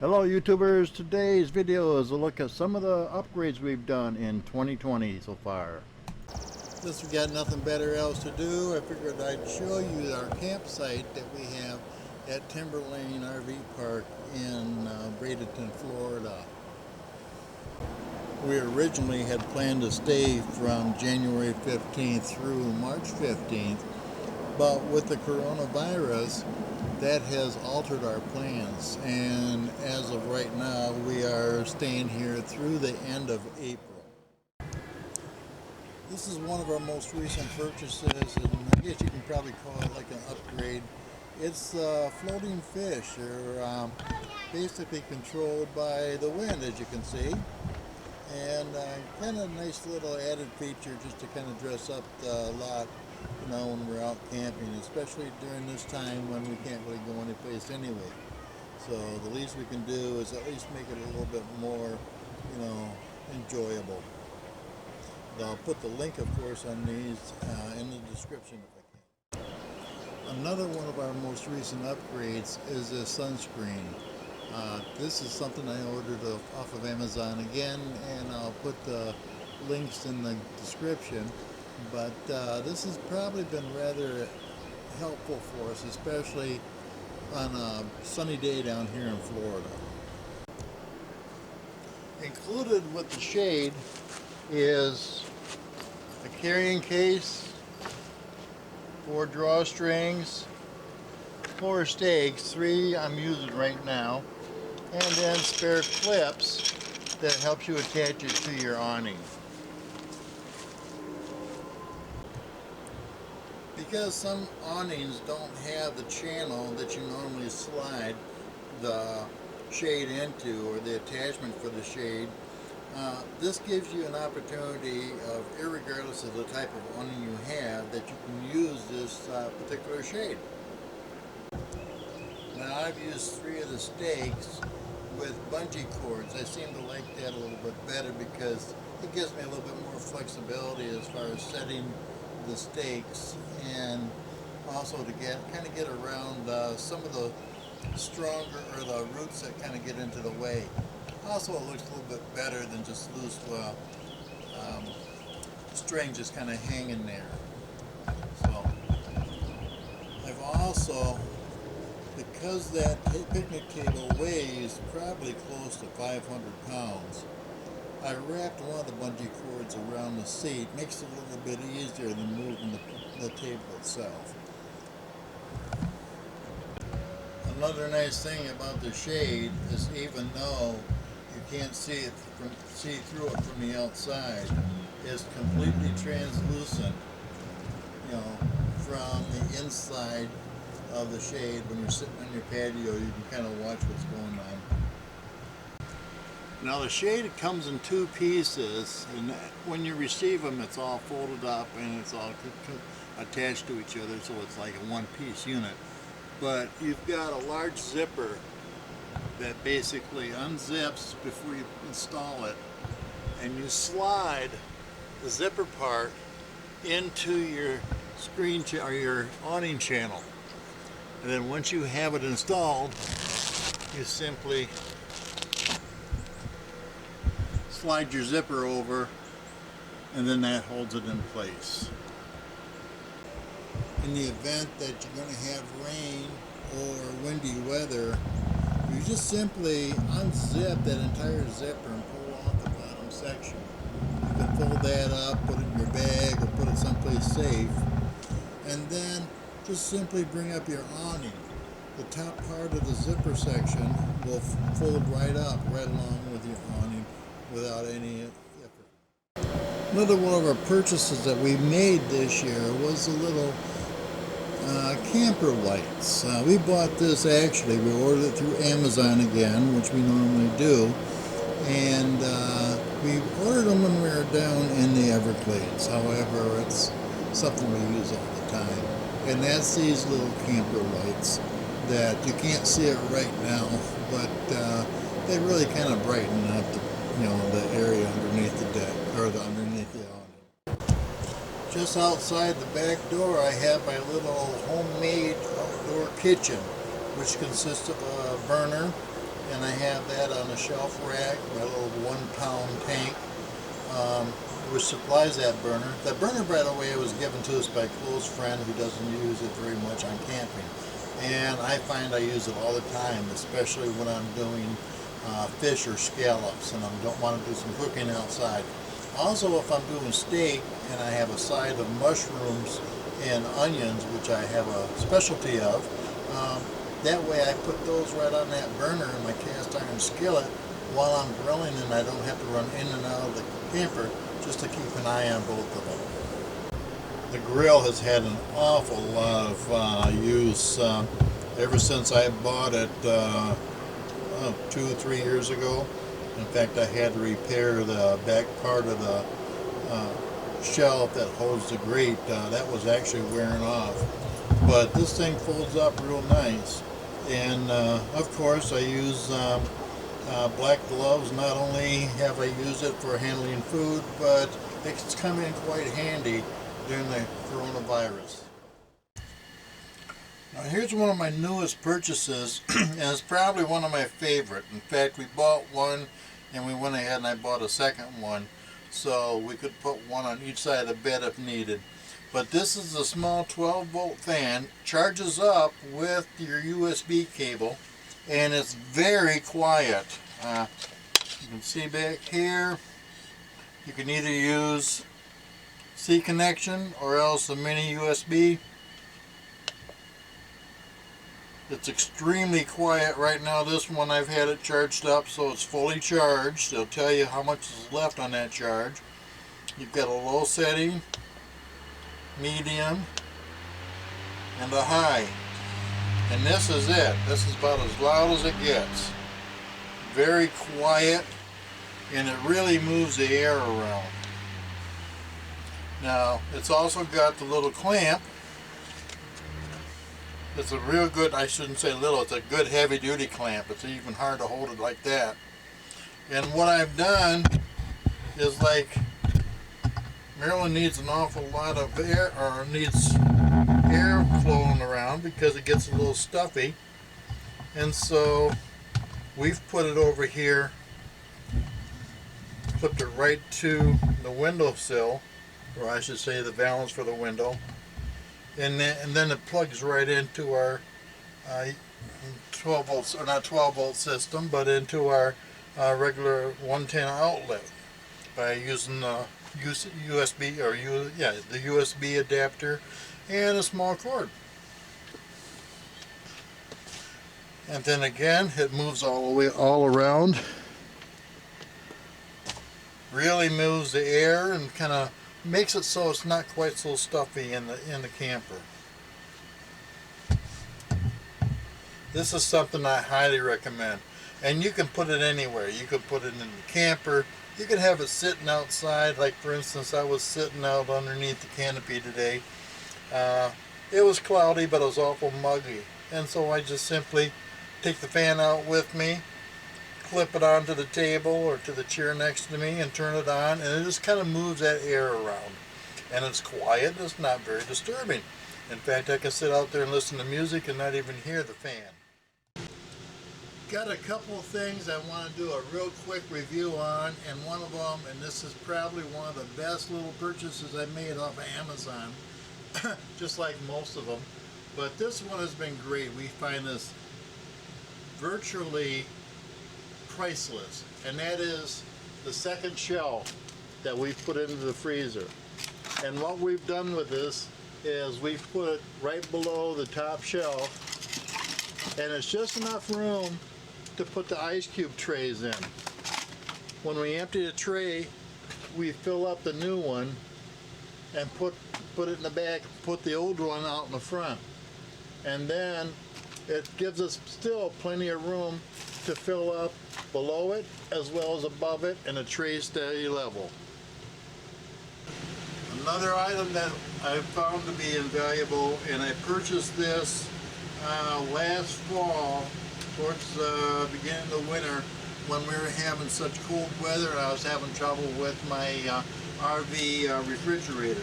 Hello YouTubers, today's video is a look at some of the upgrades we've done in 2020 so far. Since we got nothing better else to do, I figured I'd show you our campsite that we have at Timber Lane RV Park in Bradenton, Florida. We originally had planned to stay from January 15th through March 15th, but with the coronavirus, that has altered our plans, and as of right now we are staying here through the end of April. This is one of our most recent purchases, and I guess you can probably call it like an upgrade. It's floating fish. They're basically controlled by the wind, as you can see, and kind of a nice little added feature just to kind of dress up the lot, you know, when we're out camping, especially during this time when we can't really go anyplace anyway. So the least we can do is at least make it a little bit more, you know, enjoyable. I'll put the link, of course, on these in the description if I can. Another one of our most recent upgrades is a sunscreen. This is something I ordered off of Amazon again, and I'll put the links in the description. But this has probably been rather helpful for us, especially on a sunny day down here in Florida. Included with the shade is a carrying case, 4 drawstrings, 4 stakes, 3 I'm using right now, and then spare clips that helps you attach it to your awning. Because some awnings don't have the channel that you normally slide the shade into, or the attachment for the shade, this gives you an opportunity of, irregardless of the type of awning you have, that you can use this particular shade. Now I've used 3 of the stakes with bungee cords. I seem to like that a little bit better because it gives me a little bit more flexibility as far as setting the stakes, and also to kind of get around some of the stronger, or the roots that kind of get into the way. Also, it looks a little bit better than just loose string just kind of hanging there. So I've also, because that picnic table weighs probably close to 500 pounds, I wrapped one of the bungee cords around the seat. Makes it a little bit easier than moving the table itself. Another nice thing about the shade is, even though you can't see through it from the outside, it's completely translucent, you know, from the inside of the shade. When you're sitting on your patio, you can kind of watch what's going on. Now the shade comes in 2 pieces, and when you receive them, it's all folded up and it's all attached to each other, so it's like a one-piece unit. But you've got a large zipper that basically unzips before you install it, and you slide the zipper part into your screen or your awning channel. And then once you have it installed, you simply slide your zipper over, and then that holds it in place. In the event that you're going to have rain or windy weather, you just simply unzip that entire zipper and pull off the bottom section. You can fold that up, put it in your bag, or put it someplace safe, and then just simply bring up your awning. The top part of the zipper section will fold right up, right along with your awning, without any effort. Another one of our purchases that we made this year was the little camper lights. We bought this, actually, we ordered it through Amazon again, which we normally do, and we ordered them when we were down in the Everglades. However, it's something we use all the time, and that's these little camper lights that you can't see it right now, but they really kind of brighten up the area underneath the deck, or underneath the awning. Just outside the back door, I have my little homemade outdoor kitchen, which consists of a burner and I have that on a shelf rack, my little 1-pound tank, which supplies that burner. That burner, by the way, was given to us by a close friend who doesn't use it very much on camping. And I find I use it all the time, especially when I'm doing fish or scallops and I don't want to do some cooking outside. Also, if I'm doing steak and I have a side of mushrooms and onions, which I have a specialty of, that way I put those right on that burner in my cast iron skillet while I'm grilling, and I don't have to run in and out of the camper just to keep an eye on both of them. The grill has had an awful lot of use ever since I bought it 2 or 3 years ago. In fact, I had to repair the back part of the shelf that holds the grate. That was actually wearing off. But this thing folds up real nice. And of course, I use black gloves. Not only have I used it for handling food, but it's come in quite handy during the coronavirus. Now here's one of my newest purchases, and it's probably one of my favorite. In fact, we bought one and we went ahead and I bought a second one so we could put one on each side of the bed if needed. But this is a small 12-volt fan, charges up with your USB cable, and it's very quiet. You can see back here, you can either use C connection or else a mini USB. It's extremely quiet right now. This one I've had it charged up so it's fully charged. It'll tell you how much is left on that charge. You've got a low setting, medium, and a high. And this is it. This is about as loud as it gets. Very quiet, and it really moves the air around. Now, it's also got the little clamp. It's a real good, I shouldn't say little, it's a good heavy duty clamp. It's even hard to hold it like that. And what I've done is, like, Maryland needs an awful lot of air, or needs air flowing around because it gets a little stuffy. And so we've put it over here, clipped it right to the windowsill, or I should say the valance for the window. And then it plugs right into our 12 volts, or not 12 volt system, but into our regular 110 outlet by using the USB, or the USB adapter and a small cord. And then again, it moves all around. Really moves the air and kind of makes it so it's not quite so stuffy in the camper. This is something I highly recommend, and you can put it anywhere. You could put it in the camper. You could have it sitting outside. Like, for instance, I was sitting out underneath the canopy today. It was cloudy, but it was awful muggy, and so I just simply take the fan out with me, clip it onto the table or to the chair next to me, and turn it on, and it just kind of moves that air around. And it's quiet, and it's not very disturbing. In fact, I can sit out there and listen to music and not even hear the fan. Got a couple of things I want to do a real quick review on, and one of them, and this is probably one of the best little purchases I made off of Amazon, just like most of them, but this one has been great. We find this virtually priceless, and that is the second shelf that we've put into the freezer. And what we've done with this is we've put it right below the top shelf, and it's just enough room to put the ice cube trays in. When we empty the tray, we fill up the new one and put it in the back, put the old one out in the front, and then it gives us still plenty of room to fill up below it as well as above it, and the trays stay level. Another item that I found to be invaluable, and I purchased this last fall towards the beginning of the winter when we were having such cold weather and I was having trouble with my RV refrigerator.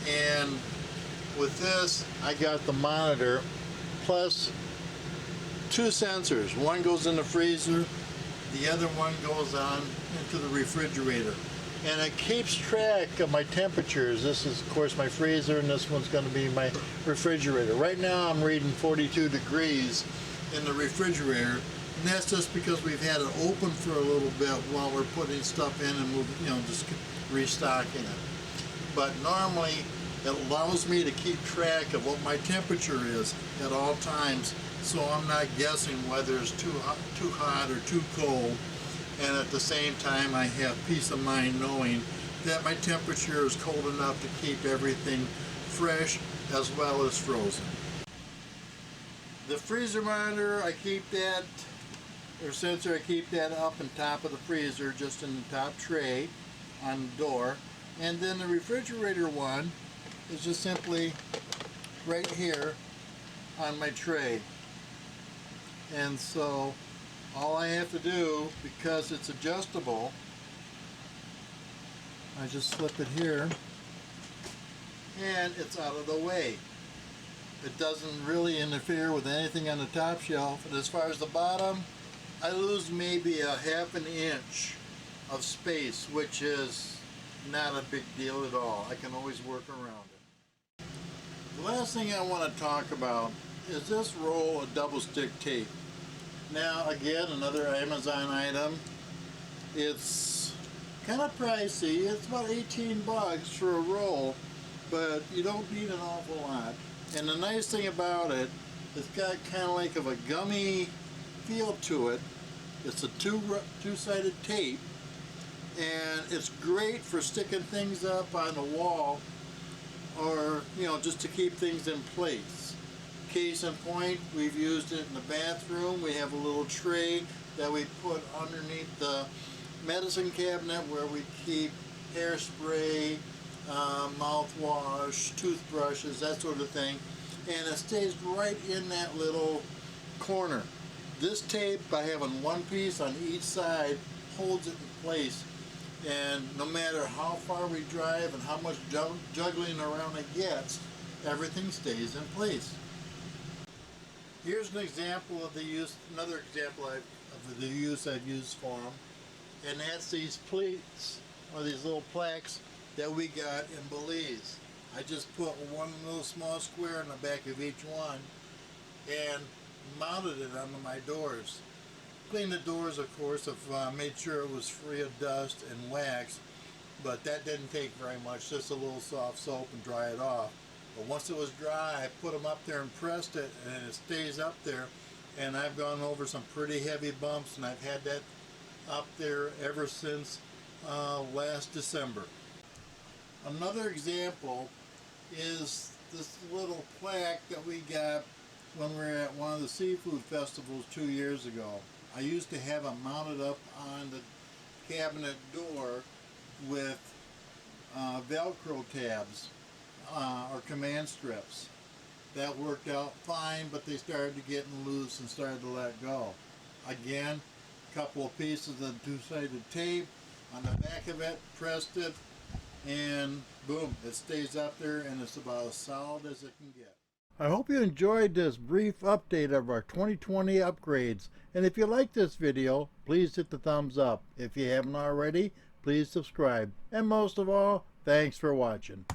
And with this, I got the monitor plus two sensors. One goes in the freezer, the other one goes on into the refrigerator. And it keeps track of my temperatures. This is, of course, my freezer, and this one's going to be my refrigerator. Right now I'm reading 42 degrees in the refrigerator, and that's just because we've had it open for a little bit while we're putting stuff in and moving, just restocking it. But normally it allows me to keep track of what my temperature is at all times, so I'm not guessing whether it's too hot or too cold. And at the same time, I have peace of mind knowing that my temperature is cold enough to keep everything fresh as well as frozen. The freezer monitor, I keep that, or sensor, I keep that up on top of the freezer, just in the top tray on the door. And then the refrigerator one is just simply right here on my tray. And so all I have to do, because it's adjustable, I just slip it here and it's out of the way. It doesn't really interfere with anything on the top shelf. And as far as the bottom, I lose maybe a half an inch of space, which is not a big deal at all. I can always work around it. The last thing I want to talk about is this roll of double stick tape. Now again, another Amazon item. It's kind of pricey. It's about 18 bucks for a roll, but you don't need an awful lot. And the nice thing about it, it's got kind of like of a gummy feel to it. It's a two-sided tape, and it's great for sticking things up on the wall, or just to keep things in place. Case in point, we've used it in the bathroom. We have a little tray that we put underneath the medicine cabinet where we keep hairspray, mouthwash, toothbrushes, that sort of thing. And it stays right in that little corner. This tape, by having one piece on each side, holds it in place. And no matter how far we drive and how much juggling around it gets, everything stays in place. Here's an example of the use, another example of the use I've used for them, and that's these pleats, or these little plaques that we got in Belize. I just put one little small square in the back of each one and mounted it onto my doors. Cleaned the doors, of course, made sure it was free of dust and wax, but that didn't take very much, just a little soft soap and dry it off. But once it was dry, I put them up there and pressed it, and it stays up there. And I've gone over some pretty heavy bumps, and I've had that up there ever since last December. Another example is this little plaque that we got when we were at one of the seafood festivals 2 years ago. I used to have it mounted up on the cabinet door with Velcro tabs. Or command strips. That worked out fine, but they started to get loose and started to let go. Again, a couple of pieces of two-sided tape on the back of it, pressed it, and boom, it stays up there, and it's about as solid as it can get. I hope you enjoyed this brief update of our 2020 upgrades, and if you like this video, please hit the thumbs up. If you haven't already, please subscribe, and most of all, thanks for watching.